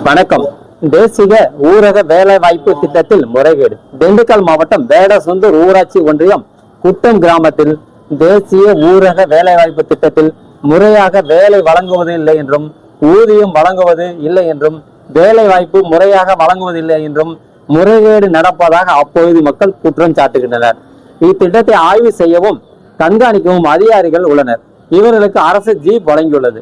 வணக்கம். தேசிய ஊரக வேலை வாய்ப்பு திட்டத்தில் முறைகேடு. திண்டுக்கல் மாவட்டம் வேடசந்தூர் ஊராட்சி ஒன்றியம் குட்டம் கிராமத்தில் தேசிய ஊரக வேலை வாய்ப்பு திட்டத்தில் முறையாக வேலை வழங்குவது இல்லை என்றும், ஊதியம் வழங்குவது இல்லை என்றும், வேலை வாய்ப்பு முறையாக வழங்குவதில்லை என்றும் முறைகேடு நடப்பதாக அப்பகுதி மக்கள் குற்றம் சாட்டுகின்றனர். இத்திட்டத்தை ஆய்வு செய்யவும் கண்காணிக்கவும் அதிகாரிகள் உள்ளனர். இவர்களுக்கு அரசு ஜீப் வழங்கியுள்ளது.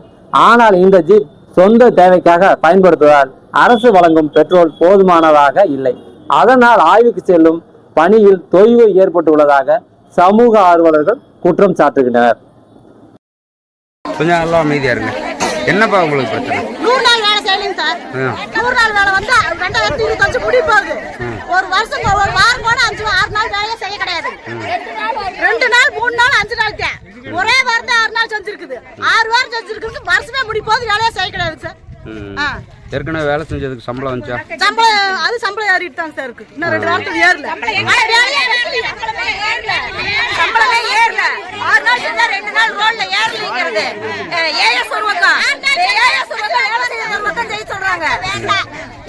ஆனால் இந்த ஜீப் சொந்த தேவைக்காக பயன்படுத்துவதால் அரசு வழங்கும் பெட்ரோல் போதுமானதாக இல்லை. அதனால் ஆய்வுக்கு செல்லும் பணியில் தொய்வு ஏற்பட்டுள்ளதாக சமூக ஆர்வலர்கள் குற்றம் சாட்டுகின்றனர். கொஞ்சம் நல்லா அமைதியா இருங்க. என்னப்பா உங்களுக்கு பிரச்சனை? 100 நாள் வேலை செய்யலைங்க சார். 100 நாள் வேலை வந்து 2025 முடி போகுது. ஒரு வருஷம் ஒரு வாரம் கூட 5-6 நாள் வேலையே செய்ய கிடையாது. 2 நாள் 3 நாள் 5 நாள் தான். ஒரே வாரம் 6 நாள் செஞ்சிருக்குது. 6 வாரம் செஞ்சிருக்குது. வருஷமே முடி போகுது, வேலையே செய்ய கிடையாது சார். ஏற்கனவே வேலை செஞ்சதுக்கு சம்பளம் வந்துச்சா? சம்பளம் ஏறிட்டு தான் சார் இருக்கு. இன்னும் 2 வாரத்துக்கு ஏறல. சம்பளமே ஏறல. 6 நாள் செஞ்சா 2 நாள் ரோட்ல ஏறலிங்கிறது. ஏஎஸ் ஒரு பக்கம் வேலை செய்யற ஒரு பக்கம் ஜெயிச்சு சொல்றாங்க.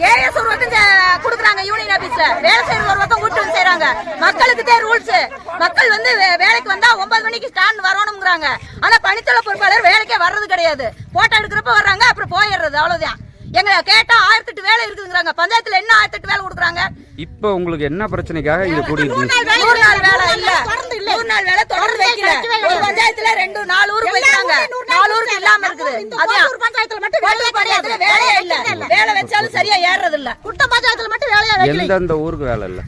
ஏஎஸ் ஒரு பக்கம் கொடுக்குறாங்க யூனியன் ஆபீஸ்ல. வேலை செய்யற ஒரு பக்கம் கூட்டு வந்து செய்யறாங்க. மக்களுக்கு தான் ரூல்ஸ். மக்கள் வந்து வேலைக்கு வந்தா 9 மணிக்கு ஸ்டாண்ட் வரணும்ங்கறாங்க. ஆனா பணித்தள பொறுப்பாளர் வேலைக்கே வர்றது கிடையாது. போட்டோ எடுக்கிறப்ப வர்றாங்க, அப்புறம் போயிடுறது. அவ்வளவுதான். எங்க கேட்டா 1008 வேலை இருக்குதுங்கறாங்க. பஞ்சாயத்துல என்ன 1008 வேலை கொடுக்குறாங்க? இப்போ உங்களுக்கு என்ன பிரச்சனைக்காக இது கூடி இருக்கு? 100 நாள் வேலை இல்ல. 100 நாள் வேலை தொடர்ந்து வைக்கல. ஒரு பஞ்சாயத்துல 2-4 ஊருக்கு வைக்கிறாங்க. 4 ஊருக்கு இல்லாம இருக்குது. அதான் ஒரு பஞ்சாயத்துல மட்டும் வேலையே இல்ல. வேலை வச்சாலும் சரியா ஏறது இல்ல. குட்ட பஞ்சாயத்துல மட்டும் வேலையா வைக்கல. எந்தெந்த ஊருக்கு வேலை இல்ல?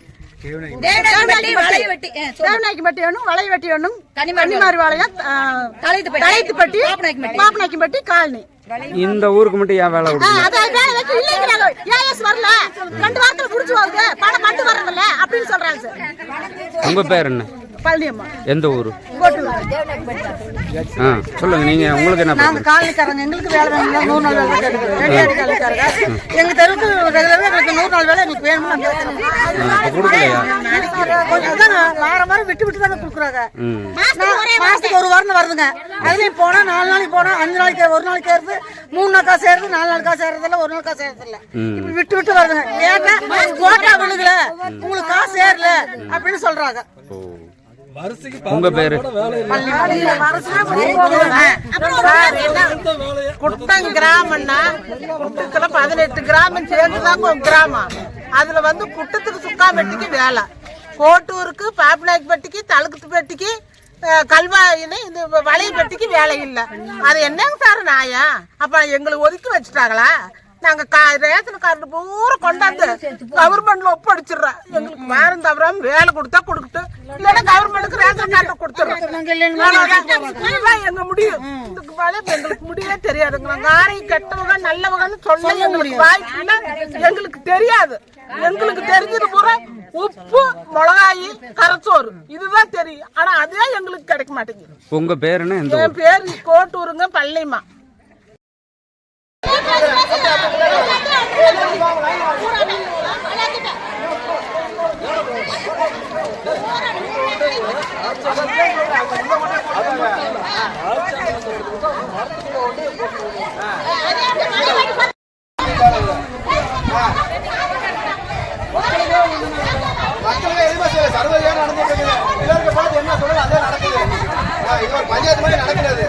வளைவெட்டி காலனி. இந்த ஊருக்கு மட்டும் ஏன் வேலை கொடுக்கல? உங்க பேர் என்ன? எந்த ஊரு? சொல்லுங்க. நீங்க உங்களுக்கு என்ன? நாங்க காலனிக்காரங்க. எங்களுக்கு வேலை வேணும். 100 நாள் வேலை கேட்குது. ரெடியாடி காலனிக்காரங்க. எங்க தெருக்கு ரெகுலரா எங்களுக்கு 100 நாள் வேலை எங்களுக்கு வேணும்னு கொடுக்கலையா? வாரம் விட்டு தானே கொடுக்குறாங்க. மாசத்துக்கு ஒரு வாரம் வருதுங்க. அதுலயும் போனா 4 நாளைக்கு போனா 5 நாளைக்கு ஒரு நாளைக்கு ஏறுது, 3 நாள் காசு ஏறுது, 4 நாள் காசு ஏறது இல்ல, 1 நாள் காசு ஏறது இல்ல. இப்படி விட்டு வருதுங்க. ஏன்னா கோட்டா விழுகல, உங்களுக்கு காசு ஏறல அப்படின்னு சொல்றாங்க. உங்க பேரு? குட்டம் கிராமம்னா குட்டத்துல 18 கிராமம் சேர்ந்துதாங்க ஒரு கிராமம். அதுல வந்து குட்டத்துக்கு சுக்காம்பட்டிக்கு வேலை, கோட்டூருக்கு பாப்பநாயக்கப்பட்டிக்கு, தழுக்குப்பட்டிக்கு, கல்வாயின்னு இந்த வளையப்பட்டிக்கு வேலை இல்லை. அது என்னங்க சார் நாயா? அப்ப எங்களுக்கு ஒதுக்கி வச்சுட்டாங்களா? நாங்க ரேஷன் கார்டு பூரா கொண்டாந்து கவர்மெண்ட்ல ஒப்படைச்சிடுறோம். எங்களுக்கு வாரம் தவறாம வேலை கொடுத்தா கொடுக்கட்டு, இல்லைன்னா கவர்மெண்ட்டுக்கு ரேஷன் கார்டு கொடுத்துறோம். எங்க முடியும் எங்களுக்கு முடியவே தெரியாதுங்க. நாங்க யாரையும் கெட்டவங்க நல்லவங்கன்னு சொல்ல எங்களுக்கு வாய்ப்புன்னா எங்களுக்கு தெரியாது. எங்களுக்கு தெரிஞ்சது பூரா உப்பு, மிளகாய், கரச்சோறு இதுதான் தெரியும். ஆனா அதே எங்களுக்கு கிடைக்க மாட்டேங்குது. உங்க பேர் என்ன? என் பேர் கோட்டூருங்க, பள்ளிமா. பஞ்சாயத்து மாதிரி நடக்கிறது.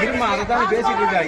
இருமா, அதை தான் பேசிட்டு இருக்கா.